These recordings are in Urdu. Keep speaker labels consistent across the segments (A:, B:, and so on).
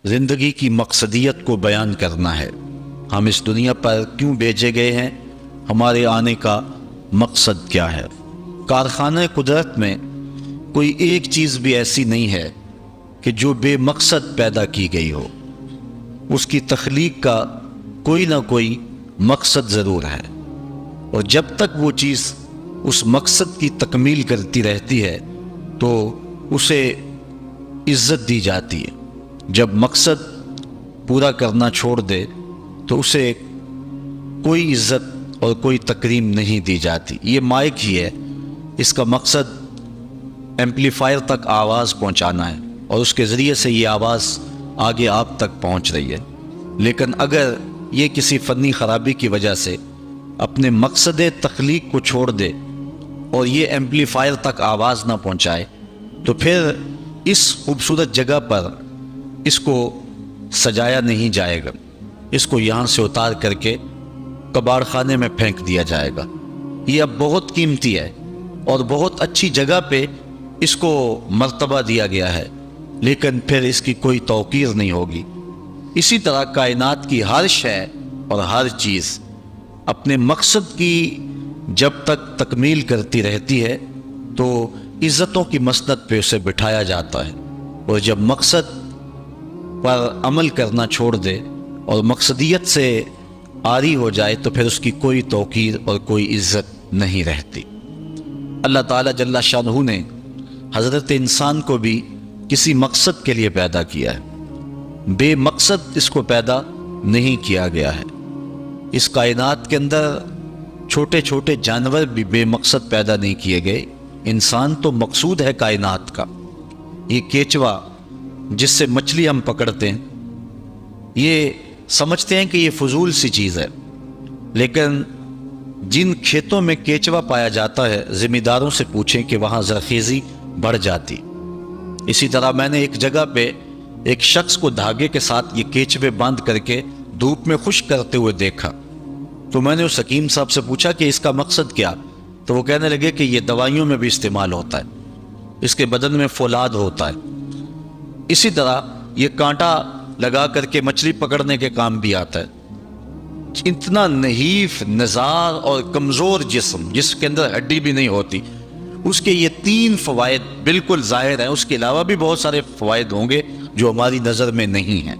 A: زندگی کی مقصدیت کو بیان کرنا ہے۔ ہم اس دنیا پر کیوں بھیجے گئے ہیں، ہمارے آنے کا مقصد کیا ہے۔ کارخانہ قدرت میں کوئی ایک چیز بھی ایسی نہیں ہے کہ جو بے مقصد پیدا کی گئی ہو۔ اس کی تخلیق کا کوئی نہ کوئی مقصد ضرور ہے، اور جب تک وہ چیز اس مقصد کی تکمیل کرتی رہتی ہے تو اسے عزت دی جاتی ہے۔ جب مقصد پورا کرنا چھوڑ دے تو اسے کوئی عزت اور کوئی تکریم نہیں دی جاتی۔ یہ مائک ہی ہے، اس کا مقصد ایمپلیفائر تک آواز پہنچانا ہے، اور اس کے ذریعے سے یہ آواز آگے آپ تک پہنچ رہی ہے۔ لیکن اگر یہ کسی فنی خرابی کی وجہ سے اپنے مقصد تخلیق کو چھوڑ دے اور یہ ایمپلیفائر تک آواز نہ پہنچائے تو پھر اس خوبصورت جگہ پر اس کو سجایا نہیں جائے گا، اس کو یہاں سے اتار کر کے کباڑ خانے میں پھینک دیا جائے گا۔ یہ اب بہت قیمتی ہے اور بہت اچھی جگہ پہ اس کو مرتبہ دیا گیا ہے، لیکن پھر اس کی کوئی توقیر نہیں ہوگی۔ اسی طرح کائنات کی ہر شے اور ہر چیز اپنے مقصد کی جب تک تکمیل کرتی رہتی ہے تو عزتوں کی مسند پہ اسے بٹھایا جاتا ہے، اور جب مقصد پر عمل کرنا چھوڑ دے اور مقصدیت سے عاری ہو جائے تو پھر اس کی کوئی توقیر اور کوئی عزت نہیں رہتی۔ اللہ تعالیٰ جل شانہ نے حضرت انسان کو بھی کسی مقصد کے لیے پیدا کیا ہے، بے مقصد اس کو پیدا نہیں کیا گیا ہے۔ اس کائنات کے اندر چھوٹے چھوٹے جانور بھی بے مقصد پیدا نہیں کیے گئے، انسان تو مقصود ہے کائنات کا۔ یہ کیچوا جس سے مچھلی ہم پکڑتے ہیں، یہ سمجھتے ہیں کہ یہ فضول سی چیز ہے، لیکن جن کھیتوں میں کیچوا پایا جاتا ہے ذمہ داروں سے پوچھیں کہ وہاں زرخیزی بڑھ جاتی۔ اسی طرح میں نے ایک جگہ پہ ایک شخص کو دھاگے کے ساتھ یہ کیچوے باندھ کر کے دھوپ میں خشک کرتے ہوئے دیکھا، تو میں نے اس حکیم صاحب سے پوچھا کہ اس کا مقصد کیا، تو وہ کہنے لگے کہ یہ دوائیوں میں بھی استعمال ہوتا ہے، اس کے بدن میں فولاد ہوتا ہے۔ اسی طرح یہ کانٹا لگا کر کے مچھلی پکڑنے کے کام بھی آتا ہے۔ اتنا نحیف نزار اور کمزور جسم جس کے اندر ہڈی بھی نہیں ہوتی، اس کے یہ 3 فوائد بالکل ظاہر ہیں، اس کے علاوہ بھی بہت سارے فوائد ہوں گے جو ہماری نظر میں نہیں ہیں۔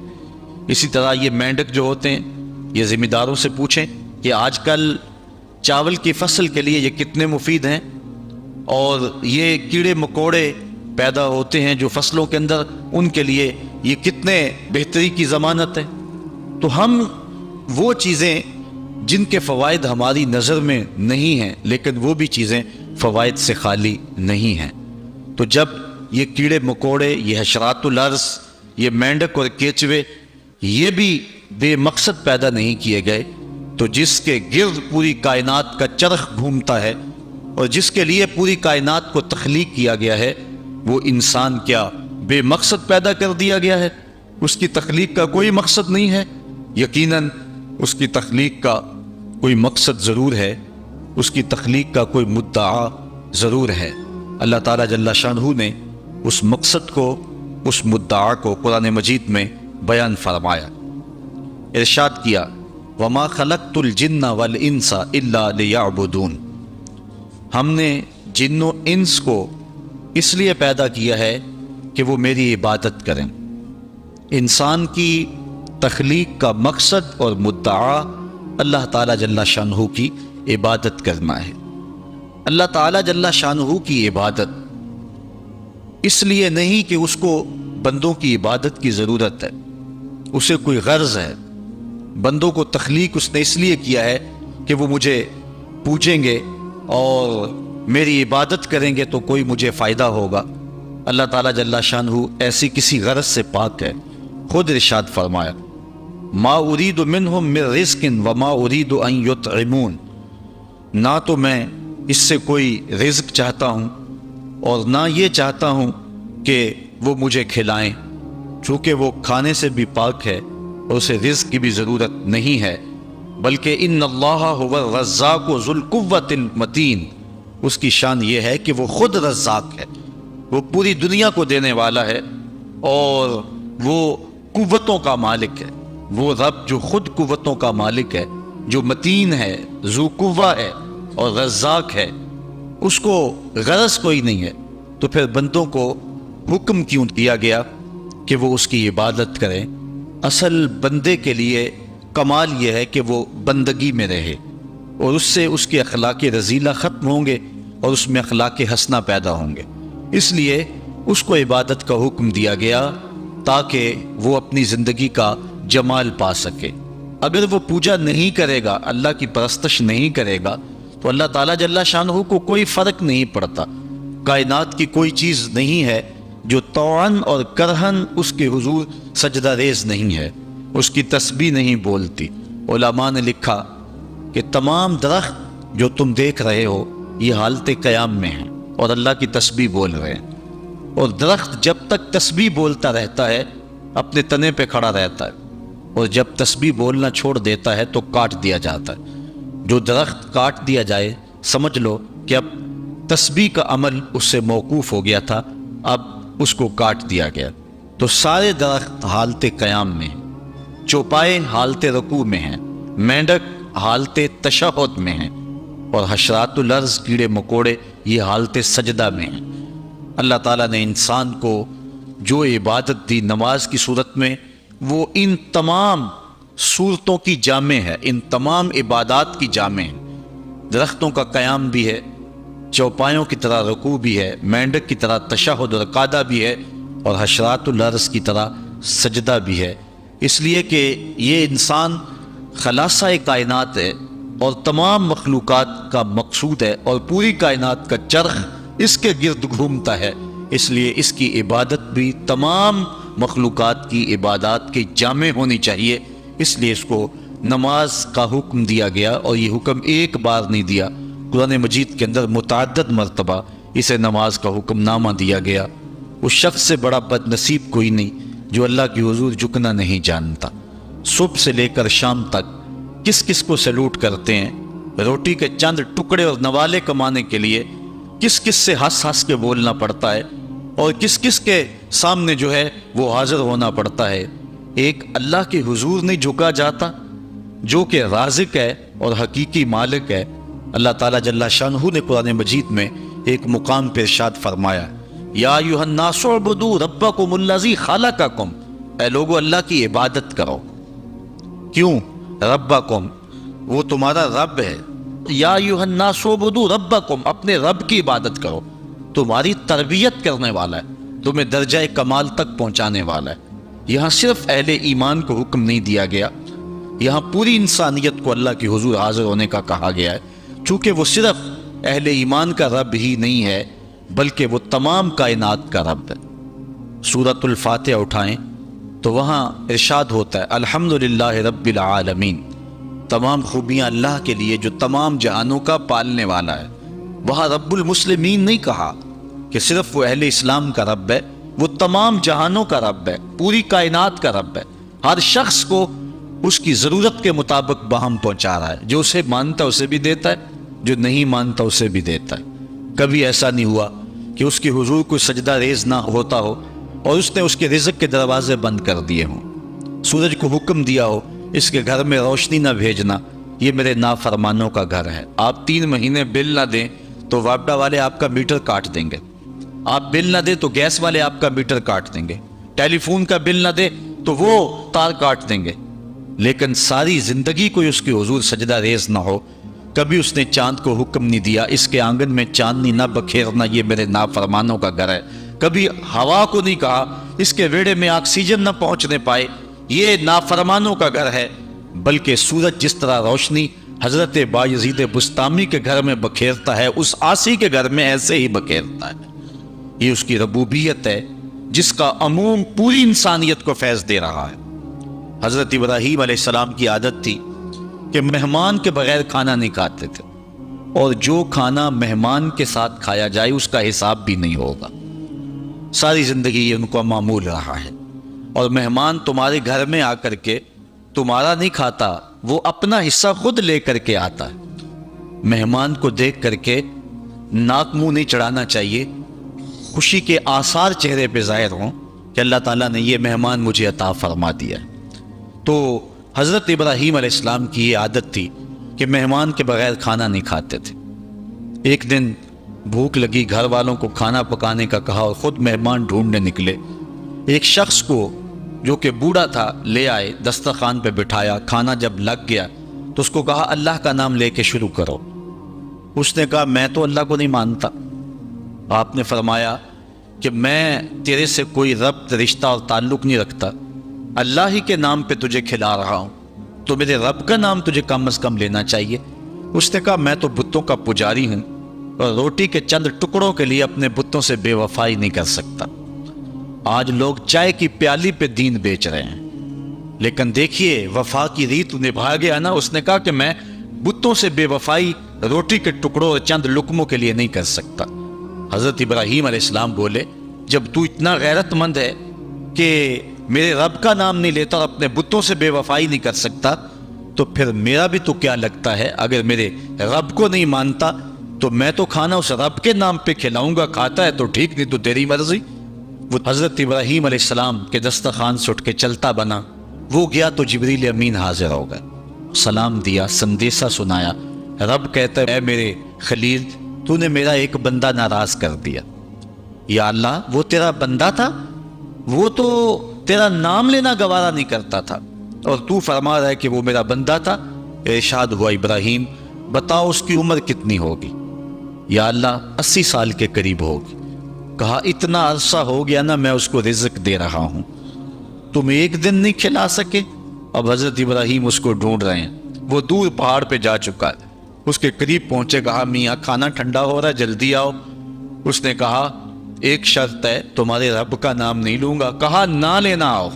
A: اسی طرح یہ مینڈک جو ہوتے ہیں، یہ ذمہ داروں سے پوچھیں کہ آج کل چاول کی فصل کے لیے یہ کتنے مفید ہیں، اور یہ کیڑے مکوڑے پیدا ہوتے ہیں جو فصلوں کے اندر، ان کے لیے یہ کتنے بہتری کی ضمانت ہے۔ تو ہم وہ چیزیں جن کے فوائد ہماری نظر میں نہیں ہیں، لیکن وہ بھی چیزیں فوائد سے خالی نہیں ہیں۔ تو جب یہ کیڑے مکوڑے، یہ حشرات الارض، یہ مینڈک اور کیچوے، یہ بھی بے مقصد پیدا نہیں کیے گئے، تو جس کے گرد پوری کائنات کا چرخ گھومتا ہے اور جس کے لیے پوری کائنات کو تخلیق کیا گیا ہے، وہ انسان کیا بے مقصد پیدا کر دیا گیا ہے؟ اس کی تخلیق کا کوئی مقصد نہیں ہے؟ یقیناً اس کی تخلیق کا کوئی مقصد ضرور ہے، اس کی تخلیق کا کوئی مدعا ضرور ہے۔ اللہ تعالیٰ جل شانہ نے اس مقصد کو، اس مدعا کو قرآن مجید میں بیان فرمایا، ارشاد کیا وَمَا خَلَقْتُ الْجِنَّ وَالْإِنسَ إِلَّا لِيَعْبُدُونَ۔ ہم نے جن و انس کو اس لیے پیدا کیا ہے کہ وہ میری عبادت کریں۔ انسان کی تخلیق کا مقصد اور مدعا اللہ تعالیٰ جل شانہ کی عبادت کرنا ہے۔ اللہ تعالیٰ جل شانہ کی عبادت اس لیے نہیں کہ اس کو بندوں کی عبادت کی ضرورت ہے، اسے کوئی غرض ہے۔ بندوں کو تخلیق اس نے اس لیے کیا ہے کہ وہ مجھے پوجیں گے اور میری عبادت کریں گے تو کوئی مجھے فائدہ ہوگا۔ اللہ تعالیٰ جل شانہ ایسی کسی غرض سے پاک ہے۔ خود ارشاد فرمایا ما ارید منہم من رزق وما ارید ان یطعمون، نہ تو میں اس سے کوئی رزق چاہتا ہوں اور نہ یہ چاہتا ہوں کہ وہ مجھے کھلائیں، چونکہ وہ کھانے سے بھی پاک ہے اور اسے رزق کی بھی ضرورت نہیں ہے، بلکہ ان اللہ هو الرزاق ذو القوۃ المتین، اس کی شان یہ ہے کہ وہ خود رزاق ہے، وہ پوری دنیا کو دینے والا ہے اور وہ قوتوں کا مالک ہے، وہ رب جو خود قوتوں کا مالک ہے، جو متین ہے، ذو قوہ ہے اور رزاق ہے، اس کو غرض کوئی نہیں ہے، تو پھر بندوں کو حکم کیوں دیا گیا کہ وہ اس کی عبادت کریں؟ اصل بندے کے لیے کمال یہ ہے کہ وہ بندگی میں رہے، اور اس سے اس کے اخلاق رذیلہ ختم ہوں گے اور اس میں اخلاق حسنہ پیدا ہوں گے۔ اس لیے اس کو عبادت کا حکم دیا گیا تاکہ وہ اپنی زندگی کا جمال پا سکے۔ اگر وہ پوجا نہیں کرے گا، اللہ کی پرستش نہیں کرے گا، تو اللہ تعالیٰ جل شانہ کو کوئی فرق نہیں پڑتا۔ کائنات کی کوئی چیز نہیں ہے جو طوعاً اور کرہن اس کے حضور سجدہ ریز نہیں ہے، اس کی تسبیح نہیں بولتی۔ علماء نے لکھا کہ تمام درخت جو تم دیکھ رہے ہو یہ حالت قیام میں ہیں اور اللہ کی تسبیح بول رہے ہیں، اور درخت جب تک تسبیح بولتا رہتا ہے اپنے تنے پہ کھڑا رہتا ہے، اور جب تسبیح بولنا چھوڑ دیتا ہے تو کاٹ دیا جاتا ہے۔ جو درخت کاٹ دیا جائے سمجھ لو کہ اب تسبیح کا عمل اس سے موقوف ہو گیا تھا، اب اس کو کاٹ دیا گیا۔ تو سارے درخت حالت قیام میں ہیں، چوپائے حالت رکوع میں ہیں، مینڈک حالت تشہد میں ہیں، اور حشرات الارض کیڑے مکوڑے یہ حالت سجدہ میں ہیں۔ اللہ تعالیٰ نے انسان کو جو عبادت دی نماز کی صورت میں، وہ ان تمام صورتوں کی جامع ہے، ان تمام عبادات کی جامع ہے۔ درختوں کا قیام بھی ہے، چوپایوں کی طرح رکوع بھی ہے، مینڈک کی طرح تشہد اور قعدہ بھی ہے، اور حشرات الارض کی طرح سجدہ بھی ہے، اس لیے کہ یہ انسان خلاصہ کائنات ہے اور تمام مخلوقات کا مقصود ہے، اور پوری کائنات کا چرخ اس کے گرد گھومتا ہے، اس لیے اس کی عبادت بھی تمام مخلوقات کی عبادات کے جامع ہونی چاہیے۔ اس لیے اس کو نماز کا حکم دیا گیا، اور یہ حکم ایک بار نہیں دیا، قرآن مجید کے اندر متعدد مرتبہ اسے نماز کا حکم نامہ دیا گیا۔ اس شخص سے بڑا بد نصیب کوئی نہیں جو اللہ کی حضور جھکنا نہیں جانتا۔ صبح سے لے کر شام تک کس کس کو سیلوٹ کرتے ہیں، روٹی کے چند ٹکڑے اور نوالے کمانے کے لیے کس کس سے ہنس ہنس کے بولنا پڑتا ہے، اور کس کس کے سامنے جو ہے وہ حاضر ہونا پڑتا ہے۔ ایک اللہ کے حضور نہیں جھکا جاتا جو کہ رازق ہے اور حقیقی مالک ہے۔ اللہ تعالیٰ جل شانہ نے قرآن مجید میں ایک مقام پہ ارشاد فرمایا، یا ایھا الناس اعبدوا ربکم الذی خلقکم، اے لوگو اللہ کی عبادت کرو۔ کیوں؟ ربکم، وہ تمہارا رب ہے۔ یا ایھا الناس اعبدوا ربکم، اپنے رب کی عبادت کرو، تمہاری تربیت کرنے والا ہے، تمہیں درجہ کمال تک پہنچانے والا ہے۔ یہاں صرف اہل ایمان کو حکم نہیں دیا گیا، یہاں پوری انسانیت کو اللہ کے حضور حاضر ہونے کا کہا گیا ہے، چونکہ وہ صرف اہل ایمان کا رب ہی نہیں ہے بلکہ وہ تمام کائنات کا رب ہے۔ سورۃ الفاتحہ اٹھائیں تو وہاں ارشاد ہوتا ہے، الحمدللہ رب العالمین، تمام خوبیاں اللہ کے لیے جو تمام جہانوں کا پالنے والا ہے۔ وہاں رب المسلمین نہیں کہا کہ صرف وہ اہل اسلام کا رب ہے، وہ تمام جہانوں کا رب ہے، پوری کائنات کا رب ہے، ہر شخص کو اس کی ضرورت کے مطابق باہم پہنچا رہا ہے، جو اسے مانتا ہے اسے بھی دیتا ہے، جو نہیں مانتا اسے بھی دیتا ہے۔ کبھی ایسا نہیں ہوا کہ اس کے حضور کو سجدہ ریز نہ ہوتا ہو اور اس نے اس کے رزق کے دروازے بند کر دیے ہوں، سورج کو حکم دیا ہو اس کے گھر میں روشنی نہ بھیجنا، یہ میرے نافرمانوں کا گھر ہے۔ آپ 3 مہینے بل نہ دیں تو واپڈا والے آپ کا میٹر کاٹ دیں گے، آپ بل نہ دیں تو گیس والے آپ کا میٹر کاٹ دیں گے، ٹیلی فون کا بل نہ دیں تو وہ تار کاٹ دیں گے، لیکن ساری زندگی کوئی اس کے حضور سجدہ ریز نہ ہو۔ کبھی اس نے چاند کو حکم نہیں دیا اس کے آنگن میں چاندنی نہ بکھیرنا، یہ میرے نافرمانوں کا گھر ہے۔ کبھی ہوا کو نہیں کہا اس کے ویڑے میں آکسیجن نہ پہنچنے پائے، یہ نافرمانوں کا گھر ہے، بلکہ سورج جس طرح روشنی حضرت بایزید بسطامی کے گھر میں بکھیرتا ہے، اس عاصی کے گھر میں ایسے ہی بکھیرتا ہے۔ یہ اس کی ربوبیت ہے جس کا عموم پوری انسانیت کو فیض دے رہا ہے۔ حضرت ابراہیم علیہ السلام کی عادت تھی کہ مہمان کے بغیر کھانا نہیں کھاتے تھے، اور جو کھانا مہمان کے ساتھ کھایا جائے اس کا حساب بھی نہیں ہوگا۔ ساری زندگی یہ ان کو معمول رہا ہے، اور مہمان تمہارے گھر میں آ کر کے تمہارا نہیں کھاتا، وہ اپنا حصہ خود لے کر کے آتا ہے۔ مہمان کو دیکھ کر کے ناک منہ نہیں چڑھانا چاہیے، خوشی کے آثار چہرے پہ ظاہر ہوں، کہ اللہ تعالیٰ نے یہ مہمان مجھے عطا فرما دیا۔ تو حضرت ابراہیم علیہ السلام کی یہ عادت تھی کہ مہمان کے بغیر کھانا نہیں کھاتے تھے۔ ایک دن بھوک لگی، گھر والوں کو کھانا پکانے کا کہا اور خود مہمان ڈھونڈنے نکلے۔ ایک شخص کو جو کہ بوڑھا تھا لے آئے، دسترخوان پہ بٹھایا۔ کھانا جب لگ گیا تو اس کو کہا اللہ کا نام لے کے شروع کرو۔ اس نے کہا میں تو اللہ کو نہیں مانتا۔ آپ نے فرمایا کہ میں تیرے سے کوئی ربط، رشتہ اور تعلق نہیں رکھتا، اللہ ہی کے نام پہ تجھے کھلا رہا ہوں، تو میرے رب کا نام تجھے کم از کم لینا چاہیے۔ اس نے کہا میں تو بتوں کا پجاری ہوں اور روٹی کے چند ٹکڑوں کے لیے اپنے بتوں سے بے وفائی نہیں کر سکتا۔ آج لوگ چائے کی پیالی پہ دین بیچ رہے ہیں، لیکن دیکھیے وفا کی ریت نبھا گیا نا۔ اس نے کہا کہ میں بتوں سے بے وفائی روٹی کے ٹکڑوں اور چند لقموں کے لیے نہیں کر سکتا۔ حضرت ابراہیم علیہ السلام بولے جب تو اتنا غیرت مند ہے کہ میرے رب کا نام نہیں لیتا اور اپنے بتوں سے بے وفائی نہیں کر سکتا، تو پھر میرا بھی تو کیا لگتا ہے، اگر میرے رب کو نہیں مانتا تو میں تو کھانا اس رب کے نام پہ کھلاؤں گا، کھاتا ہے تو ٹھیک، نہیں تو تیری مرضی۔ وہ حضرت ابراہیم علیہ السلام کے دسترخوان سے اٹھ کے چلتا بنا۔ وہ گیا تو جبریل امین حاضر ہو گئے، سلام دیا، سندیسہ سنایا۔ رب کہتا ہے اے میرے خلیل، تو نے میرا ایک بندہ ناراض کر دیا۔ یا اللہ، وہ تیرا بندہ تھا؟ وہ تو تیرا نام لینا گوارا نہیں کرتا تھا، اور تو فرما رہا ہے کہ وہ میرا بندہ تھا۔ ارشاد ہوا ابراہیم بتاؤ اس کی عمر کتنی ہوگی؟ یا اللہ 80 سال کے قریب ہوگی۔ کہا اتنا عرصہ ہو گیا نا میں اس کو رزق دے رہا ہوں، تم ایک دن نہیں کھلا سکے؟ اب حضرت ابراہیم اس کو ڈھونڈ رہے ہیں، وہ دور پہاڑ پہ جا چکا ہے۔ اس کے قریب پہنچے، کہا میاں کھانا ٹھنڈا ہو رہا ہے، جلدی آؤ۔ اس نے کہا ایک شرط ہے، تمہارے رب کا نام نہیں لوں گا۔ کہا نہ لینا آؤ۔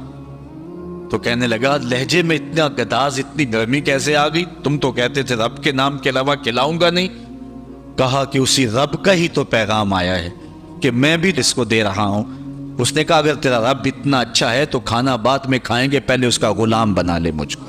A: تو کہنے لگا لہجے میں اتنا گداز، اتنی نرمی کیسے آ گئی؟ تم تو کہتے تھے رب کے نام کے علاوہ کھلاؤں گا نہیں۔ کہا کہ اسی رب کا ہی تو پیغام آیا ہے کہ میں بھی اس کو دے رہا ہوں۔ اس نے کہا اگر تیرا رب اتنا اچھا ہے تو کھانا بعد میں کھائیں گے، پہلے اس کا غلام بنا لے مجھ کو۔